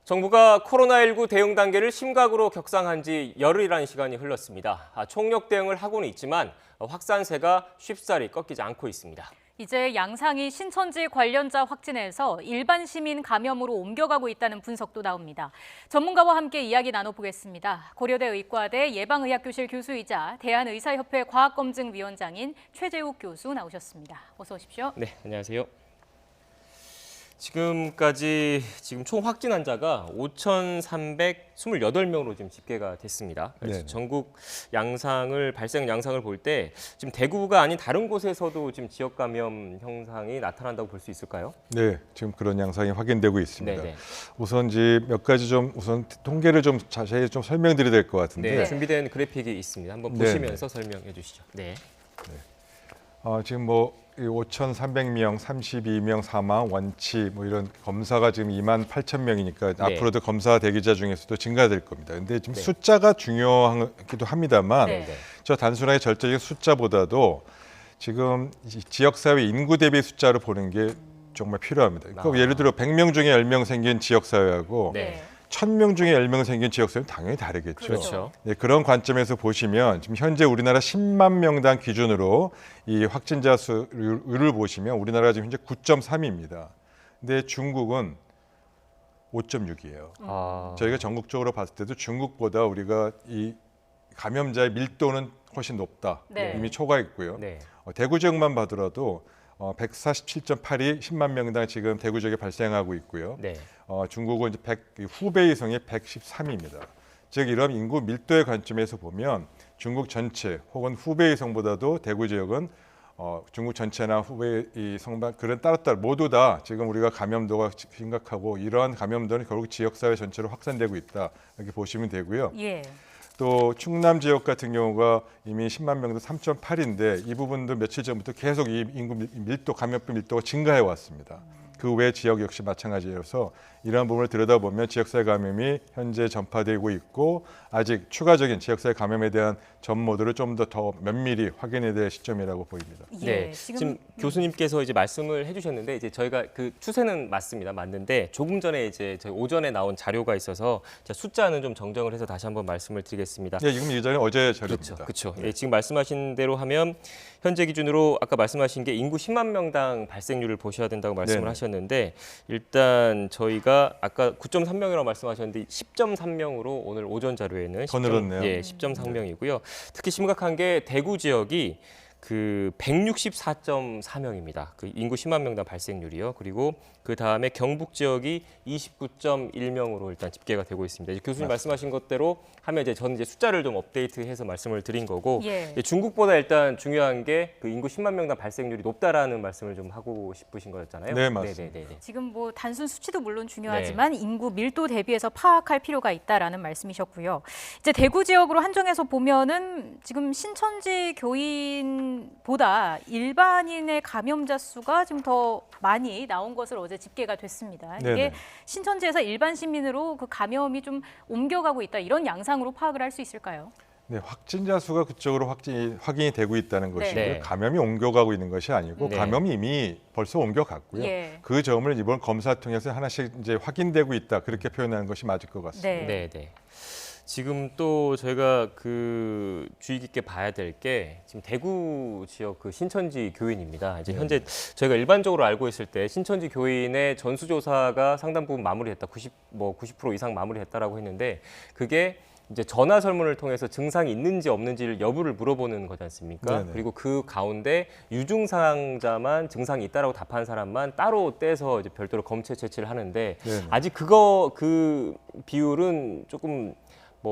정부가 코로나19 대응 단계를 심각으로 격상한 지 열흘이라는 시간이 흘렀습니다. 총력 대응을 하고는 있지만 확산세가 쉽사리 꺾이지 않고 있습니다. 이제 양상이 신천지 관련자 확진에서 일반 시민 감염으로 옮겨가고 있다는 분석도 나옵니다. 전문가와 함께 이야기 나눠보겠습니다. 고려대 의과대 예방의학교실 교수이자 대한의사협회 과학검증위원장인 최재욱 교수 나오셨습니다. 어서 오십시오. 네, 안녕하세요. 지금까지 총 확진 환자가 5,328명으로 지금 집계가 됐습니다. 그래서 네. 전국 발생 양상을 볼 때 지금 대구가 아닌 다른 곳에서도 지금 지역 감염 형상이 나타난다고 볼 수 있을까요? 네, 지금 그런 양상이 확인되고 있습니다. 네네. 우선 몇 가지 우선 통계를 좀 자세히 설명드려야 될 것 같은데. 네, 준비된 그래픽이 있습니다. 한번 보시면서 설명해 주시죠. 네. 지금 5,300명, 32명 사망, 원치 이런 검사가 지금 28,000명이니까 네. 앞으로도 검사 대기자 중에서도 증가될 겁니다. 근데 지금 네. 숫자가 중요하기도 합니다만 네. 저 단순하게 절대적인 숫자보다도 지금 지역사회 인구 대비 숫자로 보는 게 정말 필요합니다. 그러니까 예를 들어 100명 중에 10명 생긴 지역사회하고 네. 1,000명 중에 10명 생긴 지역사회는 당연히 다르겠죠. 그렇죠. 네, 그런 관점에서 보시면 지금 현재 우리나라 10만 명당 기준으로 이 확진자 수를 보시면 우리나라가 지금 현재 9.3입니다. 근데 중국은 5.6이에요. 저희가 전국적으로 봤을 때도 중국보다 우리가 이 감염자의 밀도는 훨씬 높다. 네. 이미 초과했고요. 네. 대구 지역만 봐더라도 147.8이 10만 명당 지금 대구 지역에 발생하고 있고요. 네. 중국은 이제 후베이성이 113입니다. 즉 이런 인구 밀도의 관점에서 보면 중국 전체 혹은 후베이성보다도 대구 지역은 중국 전체나 후베이성만 그런 따로따로 모두 다 지금 우리가 감염도가 심각하고 이러한 감염도는 결국 지역사회 전체로 확산되고 있다 이렇게 보시면 되고요. 예. 또 충남 지역 같은 경우가 이미 10만 명도 3.8인데 이 부분도 며칠 전부터 계속 이 인구 감염병 밀도가 증가해 왔습니다. 그 외 지역 역시 마찬가지여서 이러한 부분을 들여다보면 지역사회 감염이 현재 전파되고 있고 아직 추가적인 지역사회 감염에 대한 전모들을 좀 더 면밀히 확인해야 될 시점이라고 보입니다. 네, 예. 지금 교수님께서 이제 말씀을 해주셨는데 이제 저희가 그 추세는 맞는데 조금 전에 이제 저희 오전에 나온 자료가 있어서 숫자는 좀 정정을 해서 다시 한번 말씀을 드리겠습니다. 네, 지금 이전에 어제 자료입니다. 그렇죠. 네. 예, 지금 말씀하신 대로 하면 현재 기준으로 아까 말씀하신 게 인구 10만 명당 발생률을 보셔야 된다고 말씀을 네네. 하셨는데 일단 저희가 아까 9.3명이라고 말씀하셨는데 10.3명으로 오늘 오전 자료에는 더 늘었네요. 10.3명이고요. 특히 심각한 게 대구 지역이 그 164.4명입니다. 그 인구 10만 명당 발생률이요. 그리고 그 다음에 경북 지역이 29.1명으로 일단 집계가 되고 있습니다. 이제 교수님 말씀하신 것대로 하면 이제 저는 이제 숫자를 좀 업데이트해서 말씀을 드린 거고 예. 이제 중국보다 일단 중요한 게 그 인구 10만 명당 발생률이 높다라는 말씀을 좀 하고 싶으신 거였잖아요. 네, 맞습니다. 네네네. 지금 단순 수치도 물론 중요하지만 인구 밀도 대비해서 파악할 필요가 있다라는 말씀이셨고요. 이제 대구 지역으로 한정해서 보면은 지금 신천지 교인보다 일반인의 감염자 수가 지금 더 많이 나온 것을 어제 집계가 됐습니다. 이게 네네. 신천지에서 일반 시민으로 그 감염이 좀 옮겨가고 있다 이런 양상으로 파악을 할 수 있을까요? 네, 확진자 수가 그쪽으로 확인이 되고 있다는 것이고요. 네. 감염이 옮겨가고 있는 것이 아니고 네. 감염이 이미 벌써 옮겨갔고요. 예. 그 점을 이번 검사를 통해서 하나씩 이제 확인되고 있다 그렇게 표현하는 것이 맞을 것 같습니다. 네. 네네. 지금 또 저희가 그 주의 깊게 봐야 될 게 지금 대구 지역 그 신천지 교인입니다. 이제 현재 저희가 일반적으로 알고 있을 때 신천지 교인의 전수조사가 상당 부분 마무리했다. 90% 이상 마무리했다라고 했는데 그게 이제 전화 설문을 통해서 증상이 있는지 없는지를 여부를 물어보는 거지 않습니까? 네네. 그리고 그 가운데 유증상자만 증상이 있다라고 답한 사람만 따로 떼서 이제 별도로 검체 채취를 하는데 네네. 아직 그 비율은 조금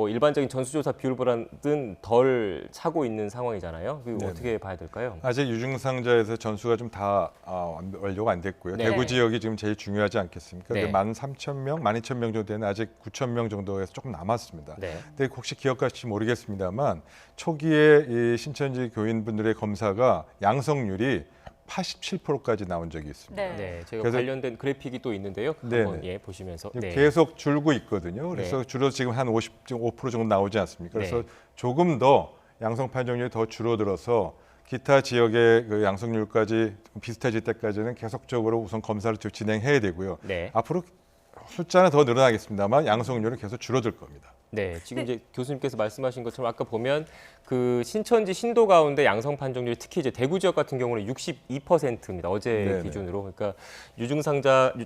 일반적인 전수조사 비율보다는 덜 차고 있는 상황이잖아요. 그리고 네네. 어떻게 봐야 될까요? 아직 유증상자에서 전수가 좀 다 완료가 안 됐고요. 네. 대구 지역이 지금 제일 중요하지 않겠습니까? 네. 13,000명, 12,000명 정도 되는 아직 9,000명 정도에서 조금 남았습니다. 네. 근데 혹시 기억하실지 모르겠습니다만 초기에 이 신천지 교인분들의 검사가 양성률이 87%까지 나온 적이 있습니다. 네. 네, 제가 그래서- 관련된 그래픽이 또 있는데요. 네네. 한번 보시면서. 지금 네. 계속 줄고 있거든요. 그래서 네. 줄어서 지금 한 5% 정도 나오지 않습니까? 그래서 네. 조금 더 양성 판정률이 더 줄어들어서 기타 지역의 그 양성률까지 비슷해질 때까지는 계속적으로 우선 검사를 좀 진행해야 되고요. 네. 앞으로 숫자는 더 늘어나겠습니다만 양성률은 계속 줄어들 겁니다. 네, 지금 이제 교수님께서 말씀하신 것처럼 아까 보면 그 신천지 신도 가운데 양성 판정률이 특히 이제 대구 지역 같은 경우는 62%입니다. 어제 네네. 기준으로. 그러니까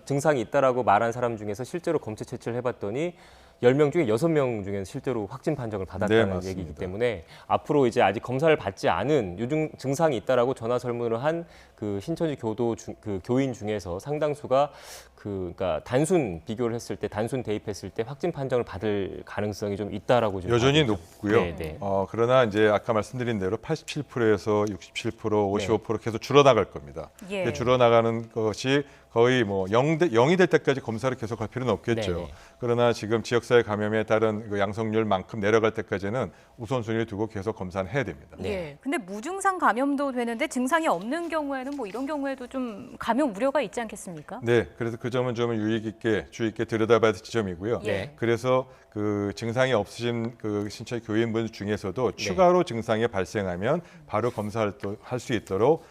증상이 있다라고 말한 사람 중에서 실제로 검체 채취를 해봤더니 10명 중에 6명 중에는 실제로 확진 판정을 네, 받았다는 맞습니다. 얘기이기 때문에 앞으로 이제 아직 검사를 받지 않은 증상이 있다라고 전화 설문을 한 그 신천지 그 교인 중에서 상당수가 그러니까 단순 비교를 했을 때 단순 대입했을 때 확진 판정을 받을 가능성이 좀 있다라고 지금 여전히 봐도 높고요. 네, 네. 그러나 이제 아까 말씀드린 대로 87%에서 67%, 55% 계속 줄어나갈 겁니다. 예. 줄어나가는 것이 거의 뭐 0이 될 때까지 검사를 계속 할 필요는 없겠죠. 네네. 그러나 지금 지역사회 감염에 따른 그 양성률만큼 내려갈 때까지는 우선순위를 두고 계속 검사는 해야 됩니다. 네. 예. 근데 무증상 감염도 되는데 증상이 없는 경우에는 뭐 이런 경우에도 좀 감염 우려가 있지 않겠습니까? 네, 그래서 그 점은 좀 주의 있게 들여다봐야 될 지점이고요. 네. 그래서 그 증상이 없으신 그 신천지 교인분 중에서도 추가로 증상이 발생하면 바로 검사할 수 있도록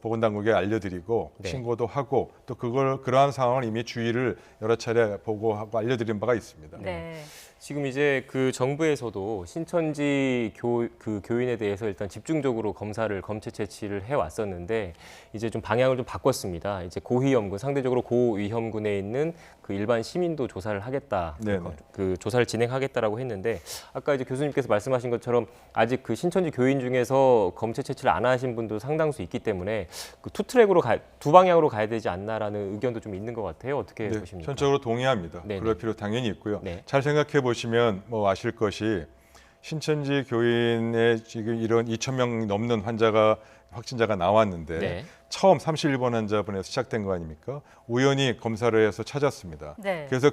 보건당국에 알려드리고 네. 신고도 하고 또 그러한 상황을 이미 주의를 여러 차례 보고하고 알려드린 바가 있습니다. 네. 지금 이제 그 정부에서도 신천지 교인에 대해서 일단 집중적으로 검체 채취를 해 왔었는데 이제 좀 방향을 좀 바꿨습니다. 이제 고위험군, 상대적으로 고위험군에 있는 그 일반 시민도 조사를 하겠다. 네네. 그 조사를 진행하겠다라고 했는데 아까 이제 교수님께서 말씀하신 것처럼 아직 그 신천지 교인 중에서 검체 채취를 안 하신 분도 상당수 있기 때문에 그 두 방향으로 가야 되지 않나라는 의견도 좀 있는 것 같아요. 어떻게 네, 보십니까? 전적으로 동의합니다. 네네. 그럴 필요 당연히 있고요. 네. 잘 생각해 보시면 뭐 아실 것이 신천지 교인의 지금 이런 2,000명 넘는 확진자가 나왔는데 네. 처음 31번 환자분에서 시작된 거 아닙니까? 우연히 검사를 해서 찾았습니다. 네. 그래서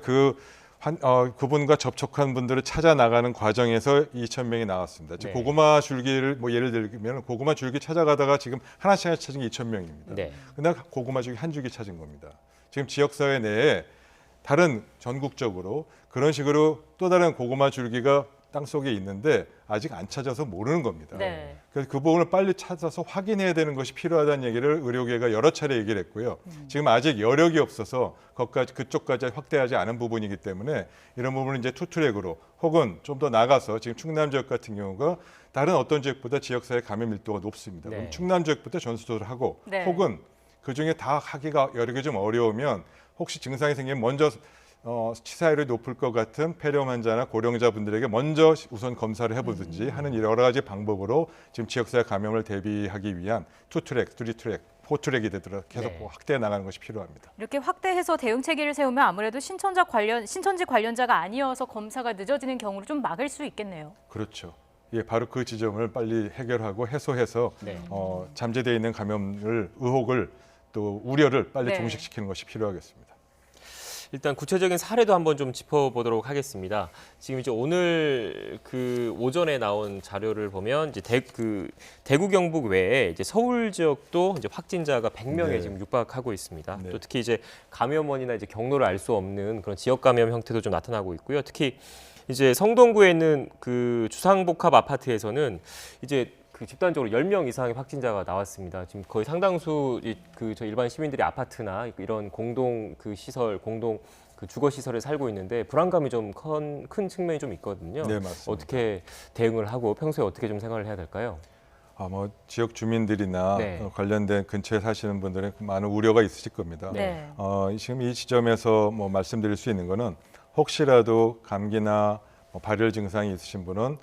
그분과 접촉한 분들을 찾아 나가는 과정에서 2,000명이 나왔습니다. 즉 네. 고구마 줄기를 뭐 예를 들면 고구마 줄기 찾아가다가 지금 하나씩 찾은 게 2,000명입니다. 네. 근데 고구마 줄기 한 줄기 찾은 겁니다. 지금 지역사회 내에 다른 전국적으로 그런 식으로 또 다른 고구마 줄기가 땅속에 있는데 아직 안 찾아서 모르는 겁니다. 네. 그래서 그 부분을 빨리 찾아서 확인해야 되는 것이 필요하다는 얘기를 의료계가 여러 차례 얘기를 했고요. 지금 아직 여력이 없어서 그쪽까지 확대하지 않은 부분이기 때문에 이런 부분은 이제 투트랙으로 혹은 좀 더 나가서 지금 충남 지역 같은 경우가 다른 어떤 지역보다 지역사회 감염 밀도가 높습니다. 네. 그럼 충남 지역부터 전수조사를 하고 네. 혹은 그중에 다 하기가 여력이 좀 어려우면 혹시 증상이 생기면 먼저 치사율이 높을 것 같은 폐렴 환자나 고령자분들에게 먼저 우선 검사를 해보든지 하는 여러 가지 방법으로 지금 지역사회 감염을 대비하기 위한 투트랙, 쓰리트랙, 포트랙이 되도록 계속 네. 확대해 나가는 것이 필요합니다. 이렇게 확대해서 대응 체계를 세우면 아무래도 신천지 관련자가 아니어서 검사가 늦어지는 경우를 좀 막을 수 있겠네요. 그렇죠. 예, 바로 그 지점을 빨리 해결하고 해소해서 네. 잠재되어 있는 의혹을 또 우려를 빨리 네. 종식시키는 것이 필요하겠습니다. 일단 구체적인 사례도 한번 좀 짚어보도록 하겠습니다. 지금 이제 오늘 그 오전에 나온 자료를 보면 이제 대구 경북 외에 이제 서울 지역도 이제 확진자가 100명에 네. 지금 육박하고 있습니다. 네. 또 특히 이제 감염원이나 이제 경로를 알 수 없는 그런 지역 감염 형태도 좀 나타나고 있고요. 특히 이제 성동구에 있는 그 주상복합 아파트에서는 이제 그 집단적으로 10명 이상의 확진자가 나왔습니다. 지금 거의 상당수 저 일반 시민들이 아파트나 이런 공동 그 시설, 공동 그 주거 시설에 살고 있는데 불안감이 좀 큰 측면이 좀 있거든요. 네, 맞습니다. 어떻게 대응을 하고 평소에 어떻게 좀 생활을 해야 될까요? 지역 주민들이나 네. 관련된 근처에 사시는 분들은 많은 우려가 있으실 겁니다. 네. 지금 이 지점에서 뭐 말씀드릴 수 있는 거는 혹시라도 감기나 발열 증상이 있으신 분은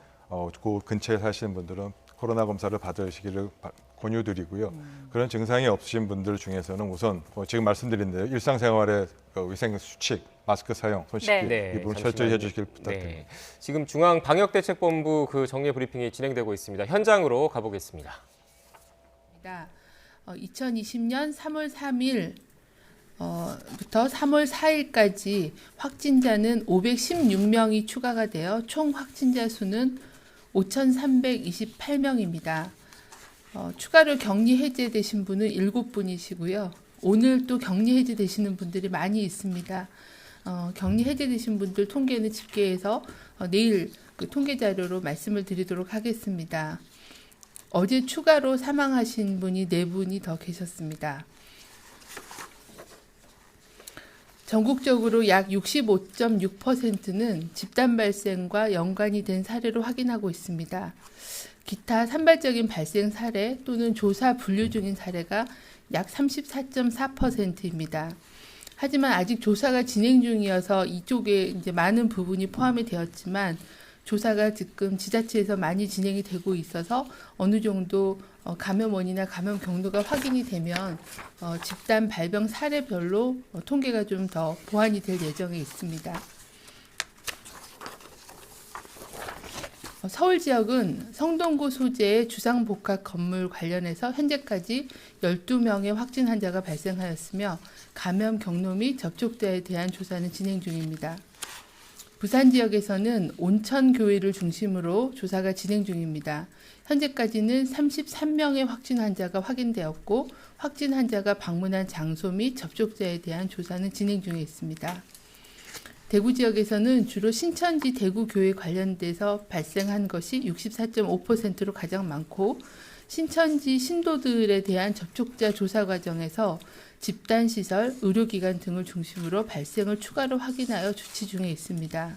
그 근처에 사시는 분들은 코로나 검사를 받으시기를 권유드리고요. 그런 증상이 없으신 분들 중에서는 우선 지금 말씀드린 대로 일상생활의 위생 수칙, 마스크 사용, 손 씻기 네. 이 부분 잠시만요. 철저히 해주시길 부탁드립니다. 네. 지금 중앙방역대책본부 그 정례 브리핑이 진행되고 있습니다. 현장으로 가보겠습니다. 2020년 3월 3일부터 3월 4일까지 확진자는 516명이 추가가 되어 총 확진자 수는 5,328명입니다. 추가로 격리 해제되신 분은 7분이시고요. 오늘 또 격리 해제되시는 분들이 많이 있습니다. 격리 해제되신 분들 통계는 집계해서 내일 그 통계 자료로 말씀을 드리도록 하겠습니다. 어제 추가로 사망하신 분이 4분이 더 계셨습니다. 전국적으로 약 65.6%는 집단 발생과 연관이 된 사례로 확인하고 있습니다. 기타 산발적인 발생 사례 또는 조사 분류 중인 사례가 약 34.4%입니다. 하지만 아직 조사가 진행 중이어서 이쪽에 이제 많은 부분이 포함이 되었지만 조사가 지금 지자체에서 많이 진행이 되고 있어서 어느 정도 감염 원이나 감염 경로가 확인이 되면 집단 발병 사례별로 통계가 좀 더 보완이 될 예정에 있습니다. 서울 지역은 성동구 소재의 주상복합 건물 관련해서 현재까지 12명의 확진 환자가 발생하였으며 감염 경로 및 접촉자에 대한 조사는 진행 중입니다. 부산 지역에서는 온천교회를 중심으로 조사가 진행 중입니다. 현재까지는 33명의 확진 환자가 확인되었고 확진 환자가 방문한 장소 및 접촉자에 대한 조사는 진행 중에 있습니다. 대구 지역에서는 주로 신천지 대구교회 관련돼서 발생한 것이 64.5%로 가장 많고 신천지 신도들에 대한 접촉자 조사 과정에서 집단시설, 의료기관 등을 중심으로 발생을 추가로 확인하여 조치 중에 있습니다.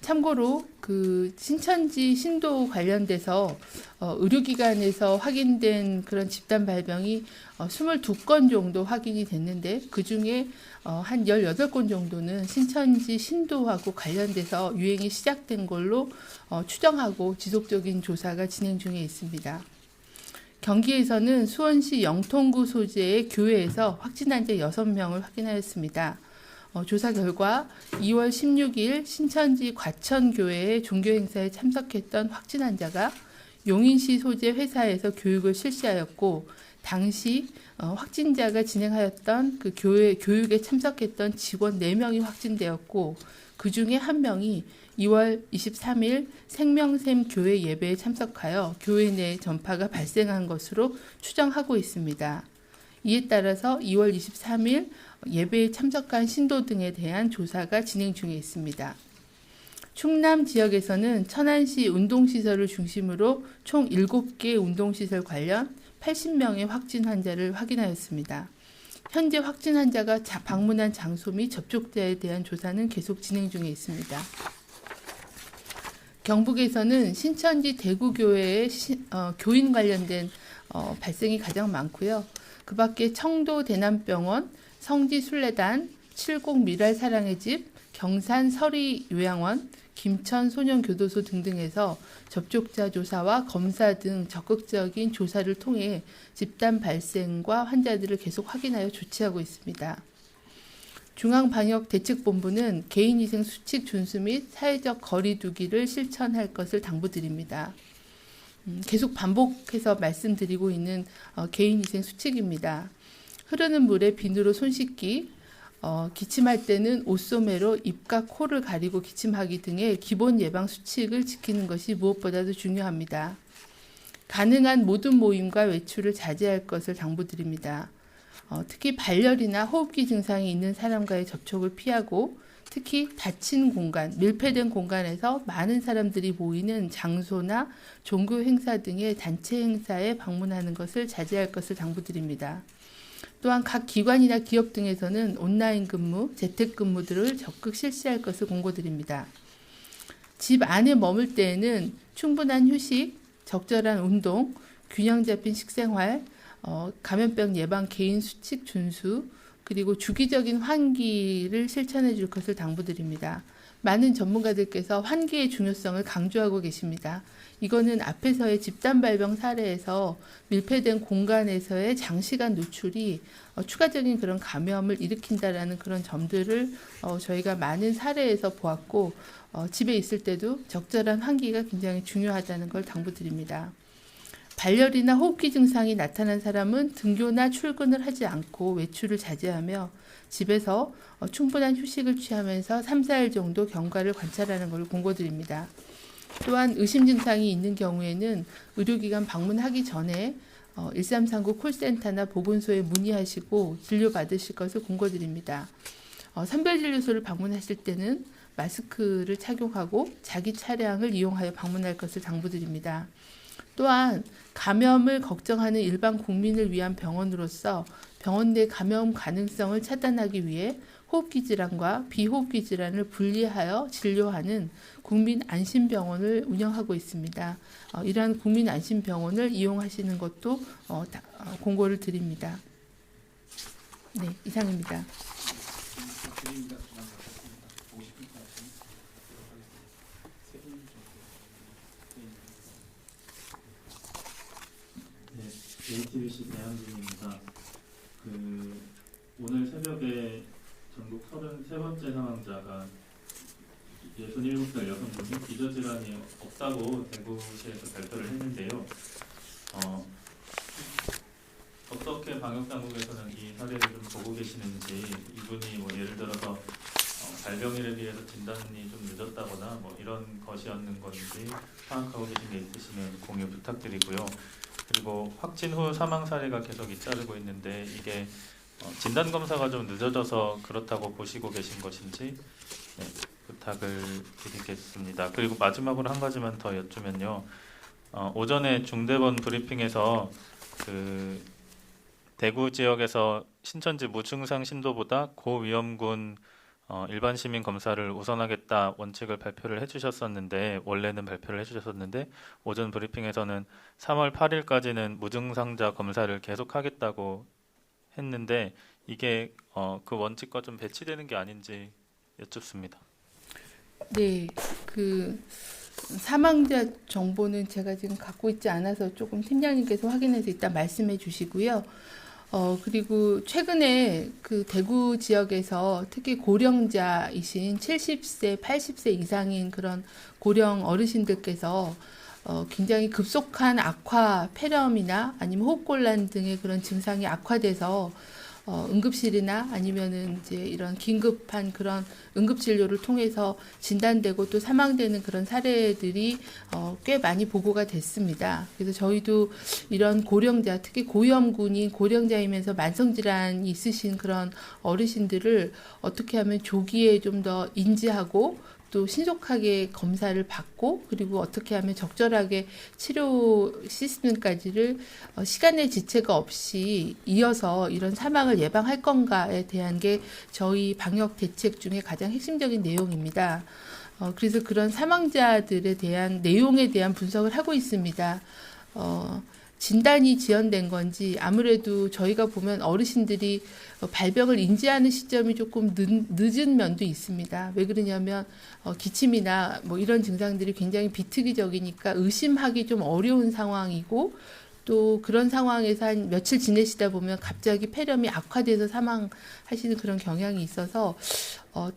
참고로 그 신천지 신도 관련돼서 의료기관에서 확인된 그런 집단 발병이 22건 정도 확인이 됐는데 그중에 한 18건 정도는 신천지 신도하고 관련돼서 유행이 시작된 걸로 추정하고 지속적인 조사가 진행 중에 있습니다. 경기에서는 수원시 영통구 소재의 교회에서 확진 환자 6명을 확인하였습니다. 조사 결과 2월 16일 신천지 과천교회의 종교행사에 참석했던 확진 환자가 용인시 소재 회사에서 교육을 실시하였고 당시 확진자가 진행하였던 그 교회 교육에 참석했던 직원 4명이 확진되었고 그 중에 1명이 2월 23일 생명샘 교회 예배에 참석하여 교회 내 전파가 발생한 것으로 추정하고 있습니다. 이에 따라서 2월 23일 예배에 참석한 신도 등에 대한 조사가 진행 중에 있습니다. 충남 지역에서는 천안시 운동시설을 중심으로 총 7개 운동시설 관련 80명의 확진 환자를 확인하였습니다. 현재 확진 환자가 방문한 장소 및 접촉자에 대한 조사는 계속 진행 중에 있습니다. 경북에서는 신천지 대구교회의 교인 관련된 발생이 가장 많고요. 그 밖에 청도 대남병원, 성지 순례단, 칠곡 미랄사랑의 집, 경산 서리 요양원, 김천 소년교도소 등등에서 접촉자 조사와 검사 등 적극적인 조사를 통해 집단 발생과 환자들을 계속 확인하여 조치하고 있습니다. 중앙방역대책본부는 개인위생 수칙 준수 및 사회적 거리 두기를 실천할 것을 당부드립니다. 계속 반복해서 말씀드리고 있는 개인위생 수칙입니다. 흐르는 물에 비누로 손 씻기, 기침할 때는 옷소매로 입과 코를 가리고 기침하기 등의 기본 예방 수칙을 지키는 것이 무엇보다도 중요합니다. 가능한 모든 모임과 외출을 자제할 것을 당부드립니다. 특히 발열이나 호흡기 증상이 있는 사람과의 접촉을 피하고 특히 닫힌 공간, 밀폐된 공간에서 많은 사람들이 모이는 장소나 종교 행사 등의 단체 행사에 방문하는 것을 자제할 것을 당부드립니다. 또한 각 기관이나 기업 등에서는 온라인 근무, 재택근무들을 적극 실시할 것을 공고드립니다. 집 안에 머물 때에는 충분한 휴식, 적절한 운동, 균형 잡힌 식생활, 감염병 예방 개인 수칙 준수, 그리고 주기적인 환기를 실천해 줄 것을 당부드립니다. 많은 전문가들께서 환기의 중요성을 강조하고 계십니다. 이거는 앞에서의 집단 발병 사례에서 밀폐된 공간에서의 장시간 노출이 추가적인 그런 감염을 일으킨다라는 그런 점들을 저희가 많은 사례에서 보았고 집에 있을 때도 적절한 환기가 굉장히 중요하다는 걸 당부드립니다. 발열이나 호흡기 증상이 나타난 사람은 등교나 출근을 하지 않고 외출을 자제하며 집에서 충분한 휴식을 취하면서 3, 4일 정도 경과를 관찰하는 것을 공고드립니다. 또한 의심 증상이 있는 경우에는 의료기관 방문하기 전에 1339 콜센터나 보건소에 문의하시고 진료받으실 것을 공고드립니다. 선별진료소를 방문하실 때는 마스크를 착용하고 자기 차량을 이용하여 방문할 것을 당부드립니다. 또한 감염을 걱정하는 일반 국민을 위한 병원으로서 병원 내 감염 가능성을 차단하기 위해 호흡기 질환과 비호흡기 질환을 분리하여 진료하는 국민 안심병원을 운영하고 있습니다. 이러한 국민 안심병원을 이용하시는 것도 공고를 드립니다. 네, 이상입니다. JTBC 대한민국입니다. 오늘 새벽에 전국 33번째 사망자가 67살 여성분이 기저질환이 없다고 대구시에서 발표를 했는데요. 어떻게 방역당국에서는 이 사례를 좀 보고 계시는지, 이분이 뭐 예를 들어서 발병일에 비해서 진단이 좀 늦었다거나 뭐 이런 것이었는 건지 파악하고 계신 게 있으시면 공유 부탁드리고요. 그리고 확진 후 사망 사례가 계속 잇따르고 있는데 이게 진단 검사가 좀 늦어져서 그렇다고 보시고 계신 것인지 부탁을 드리겠습니다. 그리고 마지막으로 한 가지만 더 여쭈면요. 오전에 중대본 브리핑에서 대구 지역에서 신천지 무증상 신도보다 고위험군 일반 시민 검사를 우선하겠다 원칙을 발표를 해주셨었는데, 원래는 발표를 해주셨었는데 오전 브리핑에서는 3월 8일까지는 무증상자 검사를 계속하겠다고 했는데 이게 그 원칙과 좀 배치되는 게 아닌지 여쭙습니다. 네, 사망자 정보는 제가 지금 갖고 있지 않아서 조금 팀장님께서 확인해서 이따 말씀해 주시고요. 그리고 최근에 대구 지역에서 특히 고령자이신 70세, 80세 이상인 그런 고령 어르신들께서 굉장히 급속한 악화, 폐렴이나 아니면 호흡곤란 등의 그런 증상이 악화돼서 응급실이나 아니면은 이제 이런 긴급한 그런 응급진료를 통해서 진단되고 또 사망되는 그런 사례들이 꽤 많이 보고가 됐습니다. 그래서 저희도 이런 고령자, 특히 고위험군인 고령자이면서 만성질환이 있으신 그런 어르신들을 어떻게 하면 조기에 좀 더 인지하고 또 신속하게 검사를 받고 그리고 어떻게 하면 적절하게 치료 시스템까지를 시간의 지체가 없이 이어서 이런 사망을 예방할 건가에 대한 게 저희 방역 대책 중에 가장 핵심적인 내용입니다. 그래서 그런 사망자들에 대한 내용에 대한 분석을 하고 있습니다. 진단이 지연된 건지 아무래도 저희가 보면 어르신들이 발병을 인지하는 시점이 조금 늦은 면도 있습니다. 왜 그러냐면 기침이나 뭐 이런 증상들이 굉장히 비특이적이니까 의심하기 좀 어려운 상황이고 또 그런 상황에서 한 며칠 지내시다 보면 갑자기 폐렴이 악화돼서 사망하시는 그런 경향이 있어서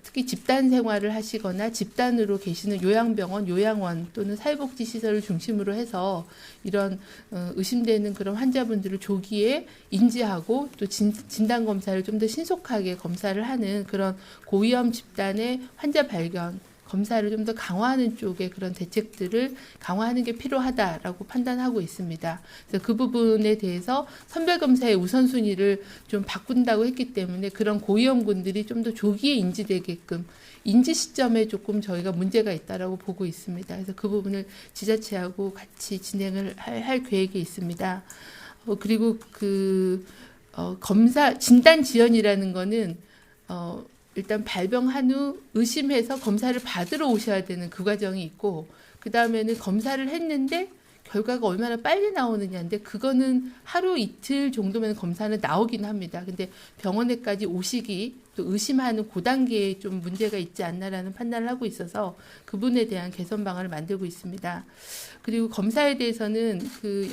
특히 집단 생활을 하시거나 집단으로 계시는 요양병원, 요양원 또는 사회복지시설을 중심으로 해서 이런 의심되는 그런 환자분들을 조기에 인지하고 또 진단검사를 좀 더 신속하게 검사를 하는 그런 고위험 집단의 환자 발견, 검사를 좀 더 강화하는 쪽의 그런 대책들을 강화하는 게 필요하다라고 판단하고 있습니다. 그래서 그 부분에 대해서 선별검사의 우선순위를 좀 바꾼다고 했기 때문에 그런 고위험군들이 좀 더 조기에 인지되게끔 인지 시점에 조금 저희가 문제가 있다라고 보고 있습니다. 그래서 그 부분을 지자체하고 같이 진행을 할 계획이 있습니다. 그리고 검사 진단 지연이라는 거는 일단 발병한 후 의심해서 검사를 받으러 오셔야 되는 그 과정이 있고 그 다음에는 검사를 했는데 결과가 얼마나 빨리 나오느냐인데 그거는 하루 이틀 정도면 검사는 나오긴 합니다. 근데 병원에까지 오시기 또 의심하는 그 단계에 좀 문제가 있지 않나라는 판단을 하고 있어서 그분에 대한 개선 방안을 만들고 있습니다. 그리고 검사에 대해서는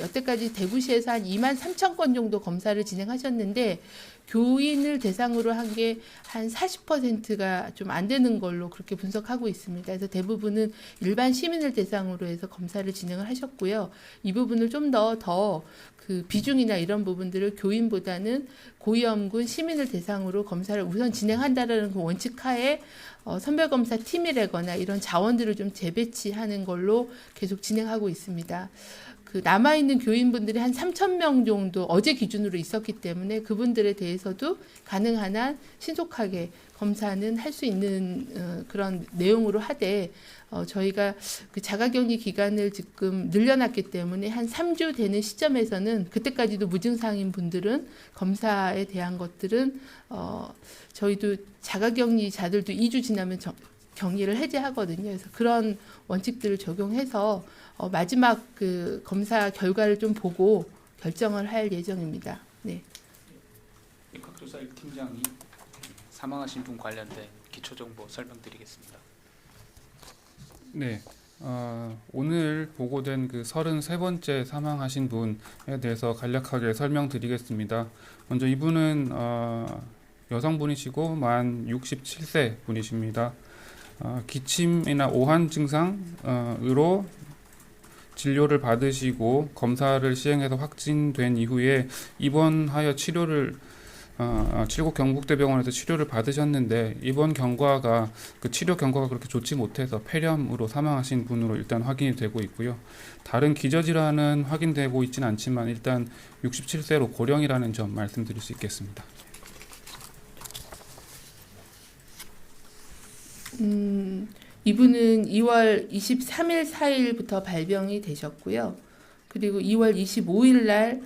여태까지 대구시에서 한 2만 3천 건 정도 검사를 진행하셨는데 교인을 대상으로 한 게 한 40%가 좀 안 되는 걸로 그렇게 분석하고 있습니다. 그래서 대부분은 일반 시민을 대상으로 해서 검사를 진행을 하셨고요. 이 부분을 좀 더 비중이나 이런 부분들을 교인보다는 고위험군 시민을 대상으로 검사를 우선 진행한다라는 그 원칙 하에 선별검사 팀이라거나 이런 자원들을 좀 재배치하는 걸로 계속 진행하고 있습니다. 남아있는 교인분들이 한 3,000명 정도 어제 기준으로 있었기 때문에 그분들에 대해서도 가능한 한 신속하게 검사는 할 수 있는 그런 내용으로 하되 저희가 그 자가격리 기간을 지금 늘려놨기 때문에 한 3주 되는 시점에서는 그때까지도 무증상인 분들은 검사에 대한 것들은 저희도 자가격리자들도 2주 지나면 격리를 해제하거든요. 그래서 그런 원칙들을 적용해서 마지막 그 검사 결과를 좀 보고 결정을 할 예정입니다. 네. 역학조사 1팀장이 사망하신 분 관련된 기초정보 설명드리겠습니다. 네, 오늘 보고된 그 33번째 사망하신 분에 대해서 간략하게 설명드리겠습니다. 먼저 이분은 여성분이시고 만 67세 분이십니다. 기침이나 오한 증상으로 진료를 받으시고 검사를 시행해서 확진된 이후에 입원하여 치료를 칠곡 경북대병원에서 치료를 받으셨는데 이번 경과가 그 치료 경과가 그렇게 좋지 못해서 폐렴으로 사망하신 분으로 일단 확인이 되고 있고요. 다른 기저질환은 확인되고 있지는 않지만 일단 67세로 고령이라는 점 말씀드릴 수 있겠습니다. 이분은 2월 23일, 4일부터 발병이 되셨고요. 그리고 2월 25일 날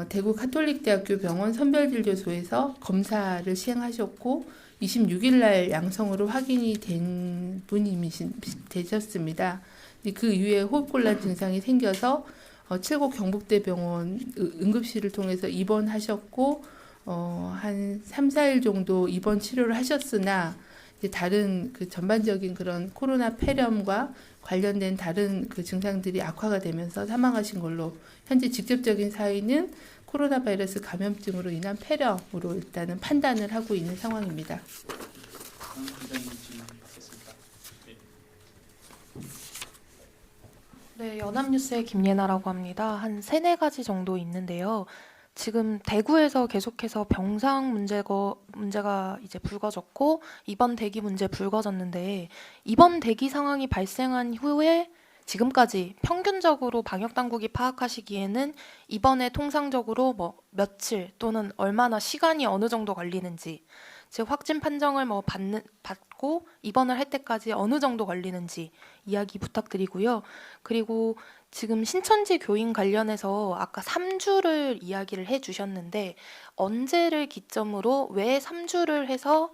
대구 카톨릭대학교 병원 선별진료소에서 검사를 시행하셨고 26일 날 양성으로 확인이 된 분이 되셨습니다. 그 이후에 호흡곤란 증상이 생겨서 칠곡 경북대병원 응급실을 통해서 입원하셨고 한 3, 4일 정도 입원 치료를 하셨으나 이제 다른 그 전반적인 그런 코로나 폐렴과 관련된 다른 그 증상들이 악화가 되면서 사망하신 걸로 현재 직접적인 사인은 코로나 바이러스 감염증으로 인한 폐렴으로 일단은 판단을 하고 있는 상황입니다. 팀장님 질문 받겠습니다. 네, 연합뉴스의 김예나라고 합니다. 한 3-4가지 정도 있는데요. 지금 대구에서 계속해서 병상 문제가 이제 불거졌고 입원 대기 문제 불거졌는데 입원 대기 상황이 발생한 후에 지금까지 평균적으로 방역 당국이 파악하시기에는 입원에 통상적으로 뭐 며칠 또는 얼마나 시간이 어느 정도 걸리는지, 즉 확진 판정을 받고 입원을 할 때까지 어느 정도 걸리는지 이야기 부탁드리고요. 그리고 지금 신천지 교인 관련해서 아까 3주를 이야기를 해주셨는데 언제를 기점으로 왜 3주를 해서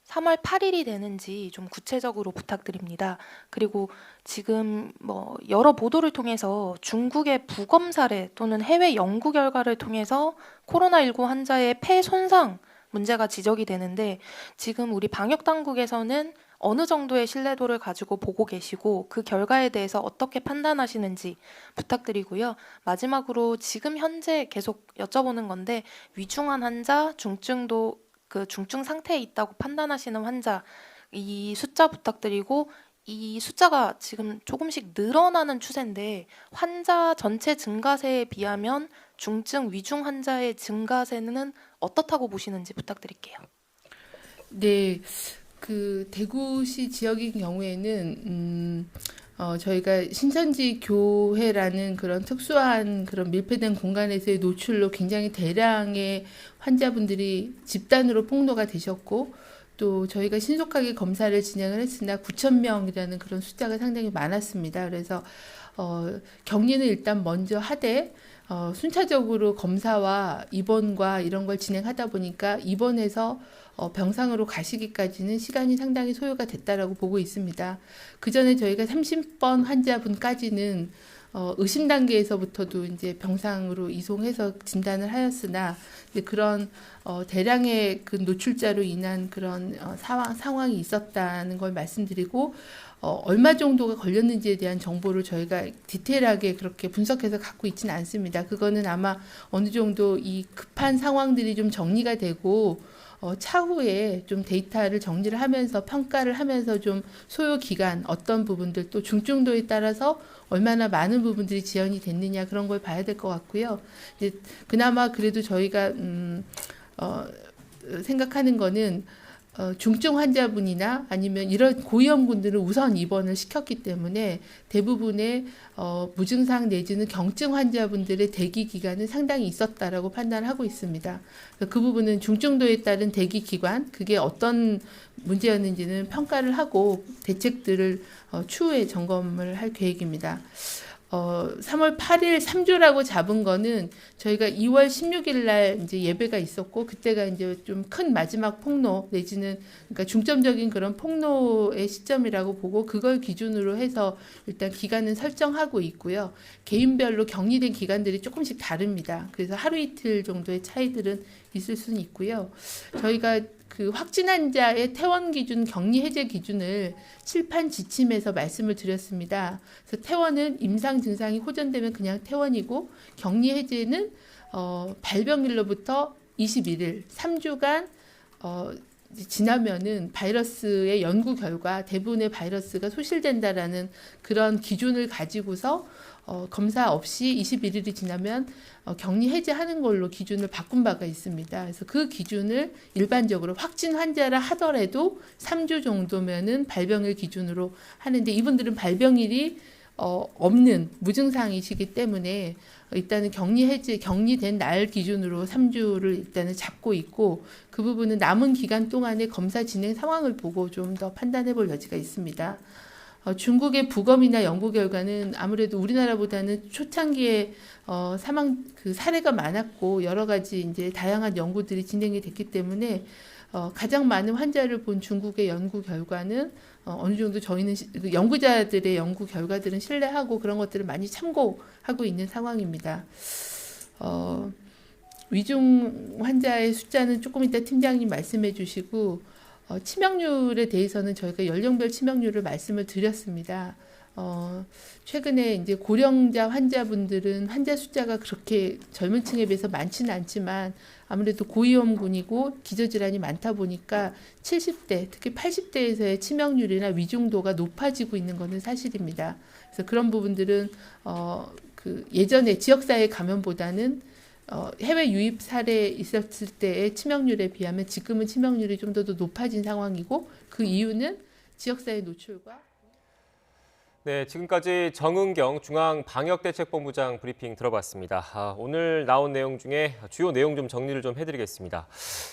3월 8일이 되는지 좀 구체적으로 부탁드립니다. 그리고 지금 뭐 여러 보도를 통해서 중국의 부검 사례 또는 해외 연구 결과를 통해서 코로나19 환자의 폐 손상 문제가 지적이 되는데 지금 우리 방역 당국에서는 어느 정도의 신뢰도를 가지고 보고 계시고 그 결과에 대해서 어떻게 판단하시는지 부탁드리고요. 마지막으로 지금 현재 계속 여쭤보는 건데 위중한 환자, 중증 상태에 있다고 판단하시는 환자 이 숫자 부탁드리고 이 숫자가 지금 조금씩 늘어나는 추세인데 환자 전체 증가세에 비하면 중증 위중 환자의 증가세는 어떻다고 보시는지 부탁드릴게요. 네, 그 대구시 지역인 경우에는 저희가 신천지 교회라는 그런 특수한 그런 밀폐된 공간에서의 노출로 굉장히 대량의 환자분들이 집단으로 폭로가 되셨고 또 저희가 신속하게 검사를 진행을 했으나 9,000명이라는 그런 숫자가 상당히 많았습니다. 그래서 격리는 일단 먼저 하되 순차적으로 검사와 입원과 이런 걸 진행하다 보니까 입원해서 병상으로 가시기까지는 시간이 상당히 소요가 됐다라고 보고 있습니다. 그 전에 저희가 30번 환자분까지는 의심 단계에서부터도 이제 병상으로 이송해서 진단을 하였으나 이제 그런 대량의 그 노출자로 인한 그런 상황이 있었다는 걸 말씀드리고 얼마 정도가 걸렸는지에 대한 정보를 저희가 디테일하게 그렇게 분석해서 갖고 있지는 않습니다. 그거는 아마 어느 정도 이 급한 상황들이 좀 정리가 되고 차후에 좀 데이터를 정리를 하면서 평가를 하면서 좀 소요 기간 어떤 부분들 또 중증도에 따라서 얼마나 많은 부분들이 지연이 됐느냐 그런 걸 봐야 될 것 같고요. 그나마 그래도 저희가 생각하는 거는 중증 환자분이나 아니면 이런 고위험군들은 우선 입원을 시켰기 때문에 대부분의 무증상 내지는 경증 환자분들의 대기 기간은 상당히 있었다라고 판단하고 있습니다. 그 부분은 중증도에 따른 대기 기간, 그게 어떤 문제였는지는 평가를 하고 대책들을 추후에 점검을 할 계획입니다. 3월 8일 3주라고 잡은 거는 저희가 2월 16일 날 이제 예배가 있었고 그때가 이제 좀 큰 마지막 폭로 내지는 그러니까 중점적인 그런 폭로의 시점이라고 보고 그걸 기준으로 해서 일단 기간은 설정하고 있고요. 개인별로 격리된 기간들이 조금씩 다릅니다. 그래서 하루 이틀 정도의 차이들은 있을 수는 있고요. 저희가 그 확진 환자의 퇴원 기준, 격리 해제 기준을 칠판 지침에서 말씀을 드렸습니다. 그래서 퇴원은 임상 증상이 호전되면 그냥 퇴원이고 격리 해제는 발병일로부터 21일, 3주간 지나면은 바이러스의 연구 결과 대부분의 바이러스가 소실된다라는 그런 기준을 가지고서 검사 없이 21일이 지나면 격리 해제하는 걸로 기준을 바꾼 바가 있습니다. 그래서 그 기준을 일반적으로 확진 환자라 하더라도 3주 정도면은 발병일 기준으로 하는데 이분들은 발병일이 없는 무증상이시기 때문에 일단은 격리된 날 기준으로 3주를 일단은 잡고 있고 그 부분은 남은 기간 동안의 검사 진행 상황을 보고 좀 더 판단해 볼 여지가 있습니다. 중국의 부검이나 연구 결과는 아무래도 우리나라보다는 초창기에 사망 그 사례가 많았고 여러 가지 이제 다양한 연구들이 진행이 됐기 때문에 가장 많은 환자를 본 중국의 연구 결과는 어느 정도 저희는 연구자들의 연구 결과들은 신뢰하고 그런 것들을 많이 참고하고 있는 상황입니다. 위중 환자의 숫자는 조금 이따 팀장님 말씀해 주시고 치명률에 대해서는 저희가 연령별 치명률을 말씀을 드렸습니다. 최근에 이제 고령자 환자분들은 환자 숫자가 그렇게 젊은 층에 비해서 많지는 않지만 아무래도 고위험군이고 기저질환이 많다 보니까 70대, 특히 80대에서의 치명률이나 위중도가 높아지고 있는 것은 사실입니다. 그래서 그런 부분들은 그 예전에 지역사회 감염보다는 해외 유입 사례 있었을 때의 치명률에 비하면 지금은 치명률이 좀 더 높아진 상황이고 그 이유는 지역사회 노출과 네, 지금까지 정은경 중앙방역대책본부장 브리핑 들어봤습니다. 오늘 나온 내용 중에 주요 내용 좀 정리를 좀 해드리겠습니다.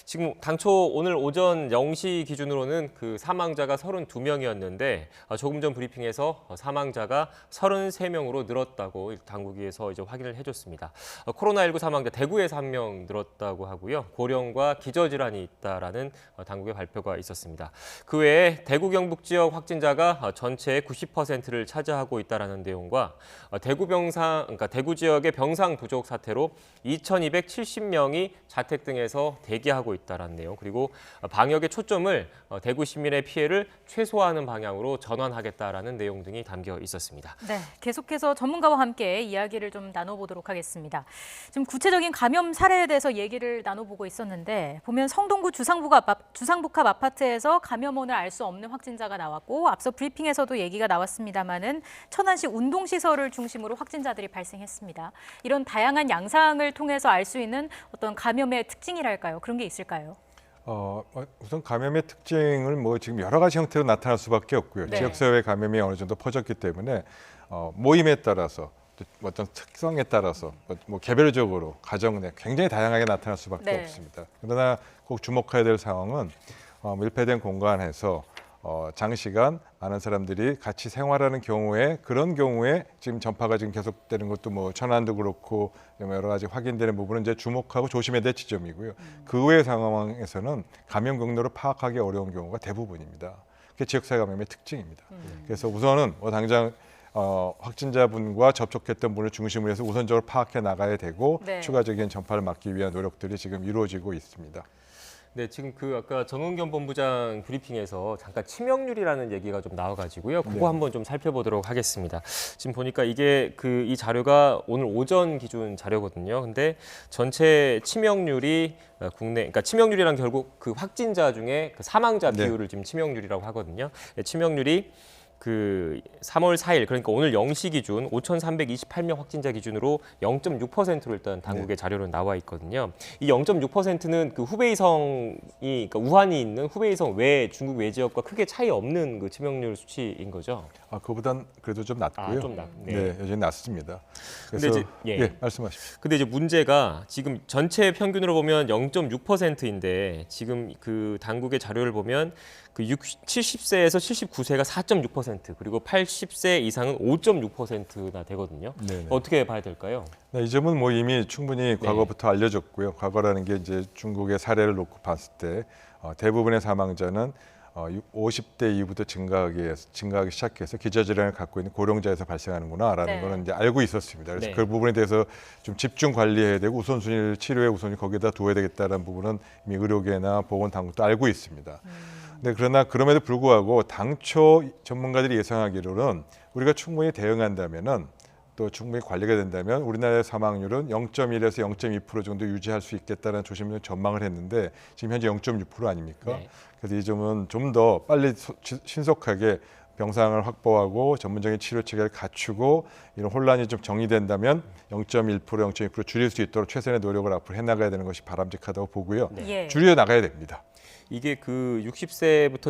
지금 당초 오늘 오전 0시 기준으로는 그 사망자가 32명이었는데 조금 전 브리핑에서 사망자가 33명으로 늘었다고 당국에서 이제 확인을 해줬습니다. 코로나19 사망자 대구에서 1명 늘었다고 하고요. 고령과 기저질환이 있다라는 당국의 발표가 있었습니다. 그 외에 대구 경북 지역 확진자가 전체의 90%를 차지하고 있다라는 내용과 그러니까 대구 지역의 병상 부족 사태로 2,270명이 자택 등에서 대기하고 있다라는 내용, 그리고 방역의 초점을 대구 시민의 피해를 최소화하는 방향으로 전환하겠다라는 내용 등이 담겨 있었습니다. 네, 계속해서 전문가와 함께 이야기를 좀 나눠보도록 하겠습니다. 지금 구체적인 감염 사례에 대해서 얘기를 나눠보고 있었는데 보면 성동구 주상복합 아파트에서 감염원을 알 수 없는 확진자가 나왔고 앞서 브리핑에서도 얘기가 나왔습니다만은 천안시 운동시설을 중심으로 확진자들이 발생했습니다. 이런 다양한 양상을 통해서 알 수 있는 어떤 감염의 특징이랄까요? 그런 게 있을까요? 우선 감염의 특징을 뭐 지금 여러 가지 형태로 나타날 수밖에 없고요. 네. 지역사회 감염이 어느 정도 퍼졌기 때문에 모임에 따라서 어떤 특성에 따라서 뭐 개별적으로 가정 내 굉장히 다양하게 나타날 수밖에 네. 없습니다. 그러나 꼭 주목해야 될 상황은 밀폐된 공간에서 장시간 많은 사람들이 같이 생활하는 경우에 그런 경우에 지금 전파가 지금 계속되는 것도 뭐 천안도 그렇고 여러 가지 확인되는 부분은 이제 주목하고 조심해야 될 지점이고요. 그 외의 상황에서는 감염 경로를 파악하기 어려운 경우가 대부분입니다. 그게 지역사회 감염의 특징입니다. 그래서 우선은 당장 확진자분과 접촉했던 분을 중심으로 해서 우선적으로 파악해 나가야 되고 네. 추가적인 전파를 막기 위한 노력들이 지금 이루어지고 있습니다. 네, 지금 그 아까 정은경 본부장 브리핑에서 잠깐 치명률이라는 얘기가 좀 나와가지고요. 그거 네. 한번 좀 살펴보도록 하겠습니다. 지금 보니까 이게 이 자료가 오늘 오전 기준 자료거든요. 근데 전체 치명률이 그러니까 치명률이란 결국 그 확진자 중에 그 사망자 네. 비율을 지금 치명률이라고 하거든요. 네, 치명률이 그 3월 4일 그러니까 오늘 0시 기준 5,328명 확진자 기준으로 0.6%로 일단 당국의 자료로 나와 있거든요. 이 0.6%는 그 후베이성이 그러니까 우한이 있는 후베이성 외 중국 외 지역과 크게 차이 없는 그 치명률 수치인 거죠. 그보단 그래도 좀 낮고요. 좀 낮. 네, 여전히 낮습니다. 근데 그래서 이제 말씀하십시오. 근데 이제 문제가 지금 전체 평균으로 보면 0.6%인데 지금 그 당국의 자료를 보면 그 70세에서 79세가 4.6% 그리고 80세 이상은 5.6%나 되거든요. 네. 어떻게 봐야 될까요? 네, 이 점은 뭐 이미 충분히 과거부터 알려졌고요. 과거라는 게 이제 중국의 사례를 놓고 봤을 때 대부분의 사망자는 50대 이후부터 증가하기 시작해서 기저질환을 갖고 있는 고령자에서 발생하는구나라는 네. 거는 이제 알고 있었습니다. 그래서 네. 그 부분에 대해서 좀 집중 관리해야 되고 우선순위를 치료의 우선순위 거기다 둬야 되겠다는 부분은 이미 의료계나 보건당국도 알고 있습니다. 네, 그러나 그럼에도 불구하고 당초 전문가들이 예상하기로는 우리가 충분히 대응한다면은 또 충분히 관리가 된다면 우리나라의 사망률은 0.1에서 0.2% 정도 유지할 수 있겠다는 조심을 전망을 했는데 지금 현재 0.6% 아닙니까? 네. 그래서 이 점은 좀 더 빨리 신속하게 병상을 확보하고 전문적인 치료 체계를 갖추고 이런 혼란이 좀 정리된다면 0.1%, 0.2% 줄일 수 있도록 최선의 노력을 앞으로 해나가야 되는 것이 바람직하다고 보고요. 예. 줄여 나가야 됩니다. 이게 그 60세부터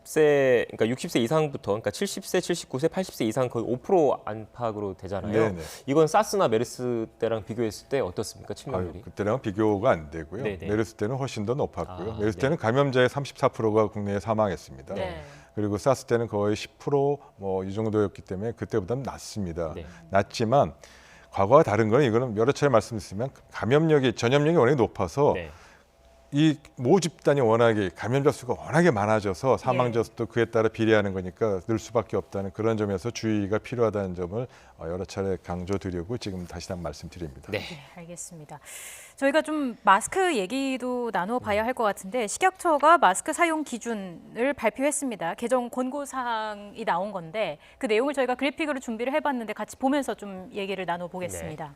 70세 그러니까 60세 이상부터 그러니까 70세, 79세, 80세 이상 거의 5% 안팎으로 되잖아요. 네네. 이건 사스나 메르스 때랑 비교했을 때 어떻습니까? 치명률이? 그때랑 비교가 안 되고요. 네네. 메르스 때는 훨씬 더 높았고요. 메르스 네. 때는 감염자의 34%가 국내에 사망했습니다. 네. 그리고 사스 때는 거의 10% 이 정도였기 때문에 그때보다는 낮습니다. 네. 낮지만 과거와 다른 건 이거는 여러 차례 말씀드렸지만 전염력이 워낙 높아서 네. 이 모 집단이 워낙에 감염자 수가 워낙에 많아져서 사망자 수도 그에 따라 비례하는 거니까 늘 수밖에 없다는 그런 점에서 주의가 필요하다는 점을 여러 차례 강조드리고 지금 다시 한번 말씀드립니다. 네. 네, 알겠습니다. 저희가 좀 마스크 얘기도 나누어 봐야 할 것 같은데 식약처가 마스크 사용 기준을 발표했습니다. 개정 권고 사항이 나온 건데 그 내용을 저희가 그래픽으로 준비를 해봤는데 같이 보면서 좀 얘기를 나눠보겠습니다.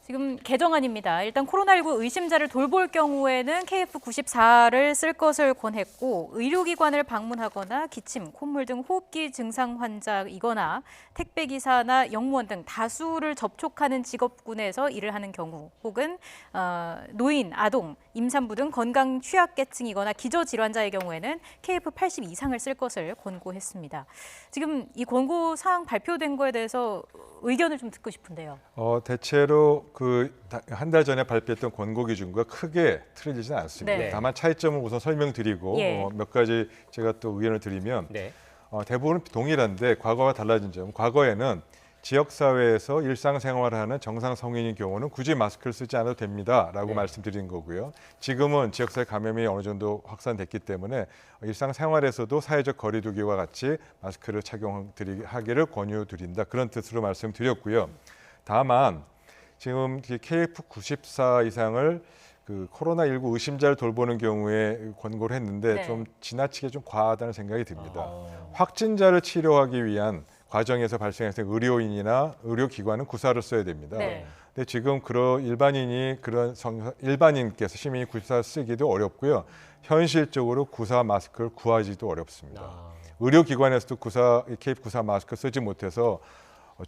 지금 개정안입니다. 일단 코로나19 의심자를 돌볼 경우에는 KF94를 쓸 것을 권했고 의료기관을 방문하거나 기침, 콧물 등 호흡기 증상 환자이거나 택배기사나 영무원 등 다수를 접촉하는 직업군에서 일을 하는 경우 혹은 노인, 아동, 임산부 등 건강 취약계층이거나 기저질환자의 경우에는 KF80 이상을 쓸 것을 권고했습니다. 지금 이 권고 사항 발표된 거에 대해서 의견을 좀 듣고 싶은데요. 대체로 한 달 전에 발표했던 권고 기준과 크게 틀리지는 않습니다. 네. 다만 차이점을 우선 설명드리고 예. 몇 가지 제가 또 의견을 드리면 네. 대부분 동일한데 과거와 달라진 점. 과거에는 지역사회에서 일상생활하는 정상 성인인 경우는 굳이 마스크를 쓰지 않아도 됩니다라고 말씀드린 거고요. 지금은 지역사회 감염이 어느 정도 확산됐기 때문에 일상생활에서도 사회적 거리두기와 같이 마스크를 착용하기를 권유드린다. 그런 뜻으로 말씀드렸고요. 다만 지금 KF94 이상을 코로나19 의심자를 돌보는 경우에 권고를 했는데 네. 좀 지나치게 좀 과하다는 생각이 듭니다. 확진자를 치료하기 위한 과정에서 발생했을 의료인이나 의료기관은 구사를 써야 됩니다. 네. 근데 지금 일반인께서 시민이 구사 쓰기도 어렵고요. 현실적으로 구사 마스크를 구하기도 어렵습니다. 의료기관에서도 KF94 마스크 쓰지 못해서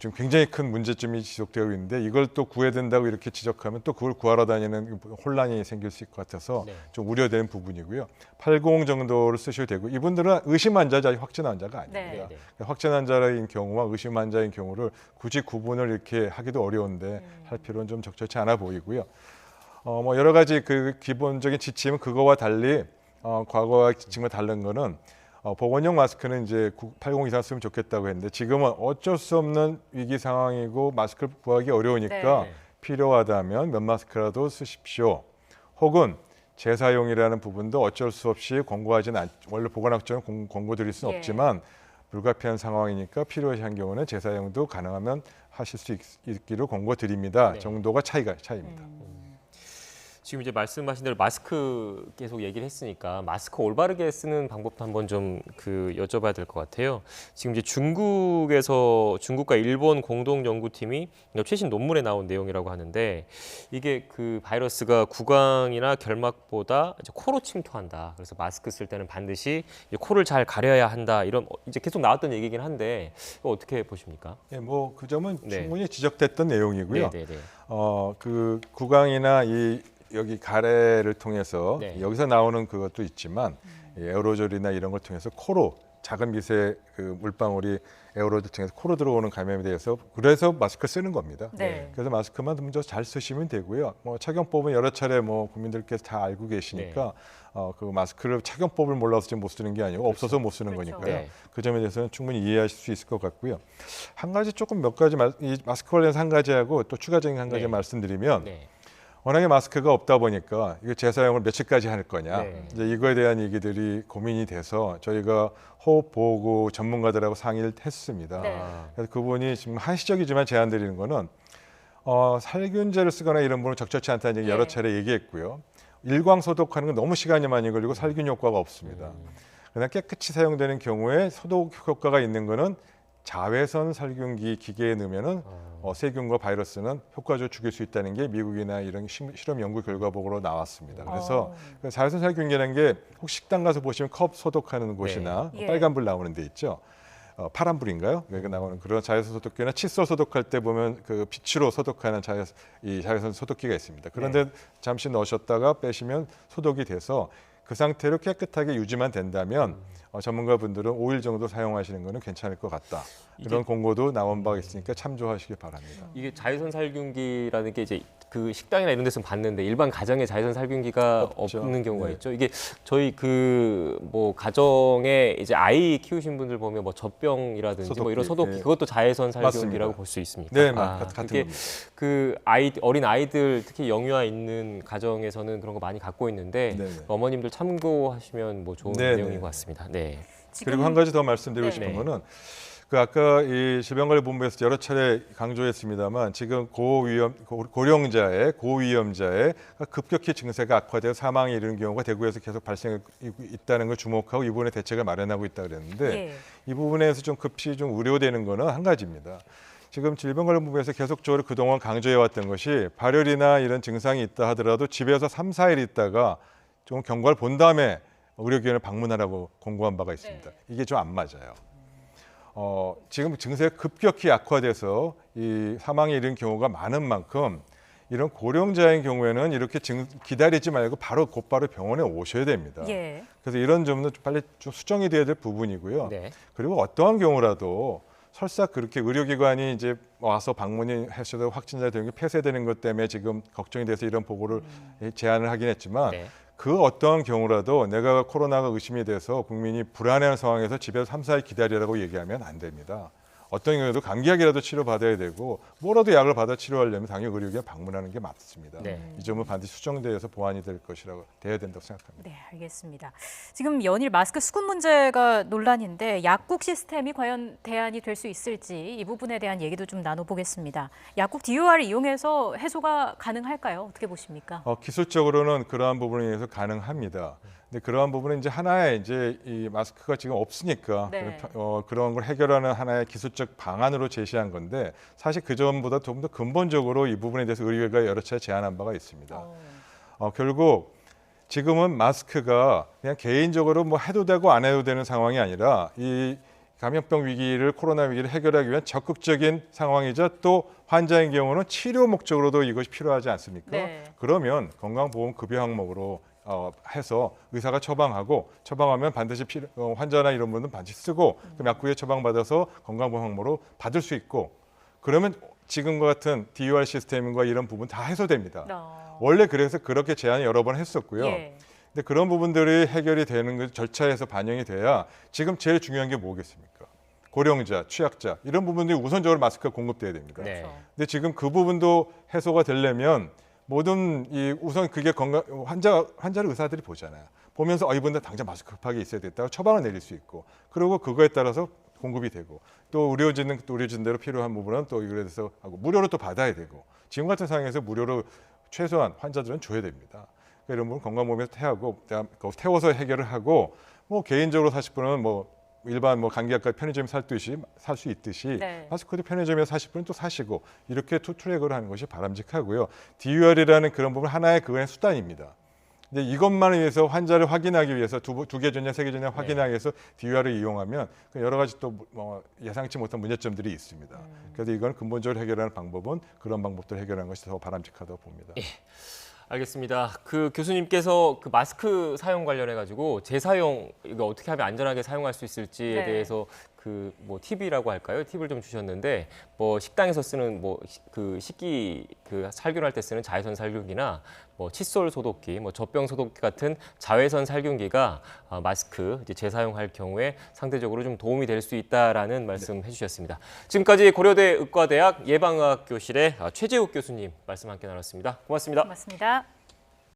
지금 굉장히 큰 문제점이 지속되고 있는데 이걸 또 구해야 된다고 이렇게 지적하면 또 그걸 구하러 다니는 혼란이 생길 수 있을 것 같아서 좀 우려되는 부분이고요. 80 정도를 쓰셔도 되고 이분들은 의심 환자자 확진 환자가 아닙니다. 네. 확진 환자인 경우와 의심 환자인 경우를 굳이 구분을 이렇게 하기도 어려운데 할 필요는 좀 적절치 않아 보이고요. 여러 가지 기본적인 지침은 그거와 달리 과거와 지침과 다른 거는 보건용 마스크는 이제 80 이상 쓰면 좋겠다고 했는데 지금은 어쩔 수 없는 위기 상황이고 마스크를 구하기 어려우니까 네. 필요하다면 면 마스크라도 쓰십시오. 혹은 재사용이라는 부분도 어쩔 수 없이 원래 보건학적으로 권고드릴 수는 없지만 불가피한 상황이니까 필요한 경우는 재사용도 가능하면 하실 수 있기를 권고드립니다. 정도가 차이입니다. 지금 이제 말씀하신 대로 마스크 계속 얘기를 했으니까 마스크 올바르게 쓰는 방법도 한번 좀 여쭤봐야 될 것 같아요. 지금 이제 중국과 일본 공동 연구팀이 최신 논문에 나온 내용이라고 하는데 이게 그 바이러스가 구강이나 결막보다 이제 코로 침투한다. 그래서 마스크 쓸 때는 반드시 이제 코를 잘 가려야 한다. 이런 이제 계속 나왔던 얘기긴 한데 이거 어떻게 보십니까? 예, 뭐 그 점은 네. 충분히 지적됐던 내용이고요. 네. 그 구강이나 여기 가래를 통해서 네. 여기서 나오는 그것도 있지만 이 에어로졸이나 이런 걸 통해서 코로 작은 미세 그 물방울이 에어로졸 통해서 코로 들어오는 감염에 대해서 그래서 마스크를 쓰는 겁니다. 네. 그래서 마스크만 좀 잘 쓰시면 되고요. 뭐 착용법은 여러 차례 뭐 국민들께서 다 알고 계시니까 그 마스크를 착용법을 몰라서 지금 못 쓰는 게 아니고 없어서 못 쓰는 그렇죠. 거니까요. 네. 그 점에 대해서는 충분히 이해하실 수 있을 것 같고요. 한 가지 몇 가지 이 마스크 관련해서 한 가지하고 또 추가적인 한 가지 네. 말씀드리면 네. 워낙에 마스크가 없다 보니까 이거 재사용을 며칠까지 할 거냐 네. 이제 이거에 대한 얘기들이 고민이 돼서 저희가 호흡보호구 전문가들하고 상의를 했습니다. 네. 그래서 그분이 지금 한시적이지만 제안드리는 거는 살균제를 쓰거나 이런 부분은 적절치 않다는 얘기 여러 예. 차례 얘기했고요. 일광 소독하는 건 너무 시간이 많이 걸리고 살균 효과가 없습니다. 그러나 깨끗이 사용되는 경우에 소독 효과가 있는 거는 자외선 살균기 기계에 넣으면은 세균과 바이러스는 효과적으로 죽일 수 있다는 게 미국이나 이런 실험 연구 결과 보고로 나왔습니다. 그래서 그 자외선 살균기라는 게 혹시 식당 가서 보시면 컵 소독하는 곳이나 예. 빨간불 나오는 데 있죠. 파란불인가요? 여기 나오는 그런 자외선 소독기나 칫솔 소독할 때 보면 그 빛으로 소독하는 자외선 소독기가 있습니다. 그런데 잠시 넣으셨다가 빼시면 소독이 돼서 그 상태로 깨끗하게 유지만 된다면 전문가분들은 5일 정도 사용하시는 것은 괜찮을 것 같다. 그런 공고도 나온 바가 있으니까 참조하시기 바랍니다. 이게 자외선 살균기라는 게 이제 그 식당이나 이런 데서 봤는데 일반 가정에 자외선 살균기가 없죠. 없는 경우가 네. 있죠. 이게 저희 뭐 가정에 이제 아이 키우신 분들 보면 뭐 젖병이라든지 뭐 이런 소독기, 소독기 네. 그것도 자외선 살균기라고 맞습니다. 볼 수 있습니까? 네, 같은 그게 겁니다. 어린 아이들 특히 영유아 있는 가정에서는 그런 거 많이 갖고 있는데 네, 네. 어머님들 참고하시면 뭐 좋은 네, 내용인 네. 것 같습니다. 네. 그리고 한 가지 더 말씀드리고 네. 싶은 네. 거는 그 아까 이 질병관리본부에서 여러 차례 강조했습니다만 지금 고령자의 고위험자의 급격히 증세가 악화되어 사망에 이르는 경우가 대구에서 계속 발생하고 있다는 걸 주목하고 이 부분에 대책을 마련하고 있다 그랬는데 예. 이 부분에서 좀 급히 좀 우려되는 거는 한 가지입니다. 지금 질병관리본부에서 계속적으로 그동안 강조해왔던 것이 발열이나 이런 증상이 있다 하더라도 집에서 3, 4일 있다가 좀 경과를 본 다음에 의료기관을 방문하라고 공고한 바가 있습니다. 이게 좀 안 맞아요. 지금 증세가 급격히 악화돼서 이 사망에 이른 경우가 많은 만큼 이런 고령자인 경우에는 이렇게 기다리지 말고 곧바로 병원에 오셔야 됩니다. 예. 그래서 이런 점은 빨리 좀 수정이 돼야 될 부분이고요. 네. 그리고 어떠한 경우라도 설사 그렇게 의료기관이 이제 와서 방문이 하셔도 확진자 되는 게 폐쇄되는 것 때문에 지금 걱정이 돼서 이런 보고를 제안을 하긴 했지만 네. 그 어떠한 경우라도 내가 코로나가 의심이 돼서 국민이 불안해하는 상황에서 집에서 3, 4일 기다리라고 얘기하면 안 됩니다. 어떤 경우에도 감기약이라도 치료받아야 되고 뭐라도 약을 받아 치료하려면 당연히 의료기관 방문하는 게 맞습니다. 네. 이 점은 반드시 수정돼서 보완이 돼야 된다고 생각합니다. 네, 알겠습니다. 지금 연일 마스크 수급 문제가 논란인데 약국 시스템이 과연 대안이 될 수 있을지 이 부분에 대한 얘기도 좀 나눠보겠습니다. 약국 DOR을 이용해서 해소가 가능할까요? 어떻게 보십니까? 기술적으로는 그러한 부분에 의해서 가능합니다. 근데 그러한 부분은 이제 하나의 이제 이 마스크가 지금 없으니까 네. 그런 걸 해결하는 하나의 기술적 방안으로 제시한 건데 사실 그 점보다 좀 더 근본적으로 이 부분에 대해서 의료계가 여러 차례 제안한 바가 있습니다. 결국 지금은 마스크가 그냥 개인적으로 뭐 해도 되고 안 해도 되는 상황이 아니라 이 감염병 위기를 코로나 위기를 해결하기 위한 적극적인 상황이자 또 환자인 경우는 치료 목적으로도 이것이 필요하지 않습니까? 네. 그러면 건강보험 급여 항목으로 해서 의사가 처방하면 반드시 환자나 이런 분들은 반드시 쓰고 그럼 약국에 처방받아서 건강보험 항목으로 받을 수 있고 그러면 지금과 같은 DOR 시스템과 이런 부분 다 해소됩니다. 원래 그래서 그렇게 제안을 여러 번 했었고요. 예. 근데 그런 부분들이 해결이 되는 그 절차에서 반영이 돼야 지금 제일 중요한 게 뭐겠습니까? 고령자, 취약자 이런 부분들이 우선적으로 마스크가 공급돼야 됩니다. 네. 근데 지금 그 부분도 해소가 되려면 모든 우선 그게 환자를 의사들이 보잖아요. 보면서 이분들 당장 마스크 급하게 있어야 됐다고 처방을 내릴 수 있고 그리고 그거에 따라서 공급이 되고 또 의료진대로 필요한 부분은 또 이거에 대해서 하고 무료로 또 받아야 되고 지금 같은 상황에서 무료로 최소한 환자들은 줘야 됩니다. 그러니까 이런 부분 건강보험에서 태워서 해결을 하고 뭐 개인적으로 사실 분은 뭐 일반 뭐 감기약과 편의점에 살 수 있듯이 네. 마스크도 편의점에서 사실 분은 또 사시고 이렇게 투트랙을 하는 것이 바람직하고요. DUR이라는 그런 부분 하나의 그거의 수단입니다. 근데 이것만을 위해서 환자를 확인하기 위해서 두 개 줬냐 세 개 줬냐 확인하기 위해서 DUR을 이용하면 여러 가지 또 뭐 예상치 못한 문제점들이 있습니다. 그래서 이건 근본적으로 해결하는 방법은 그런 방법들을 해결하는 것이 더 바람직하다고 봅니다. 알겠습니다. 그 교수님께서 그 마스크 사용 관련해 가지고 재사용 이거 어떻게 하면 안전하게 사용할 수 있을지에 네. 대해서 그 뭐 팁이라고 할까요? 팁을 좀 주셨는데 뭐 식당에서 쓰는 뭐 그 식기 그 살균할 때 쓰는 자외선 살균기나 뭐 칫솔 소독기, 뭐 젖병 소독기 같은 자외선 살균기가 마스크 이제 재사용할 경우에 상대적으로 좀 도움이 될 수 있다라는 말씀 해주셨습니다. 지금까지 고려대 의과대학 예방의학 교실의 최재욱 교수님 말씀 함께 나눴습니다. 고맙습니다. 고맙습니다.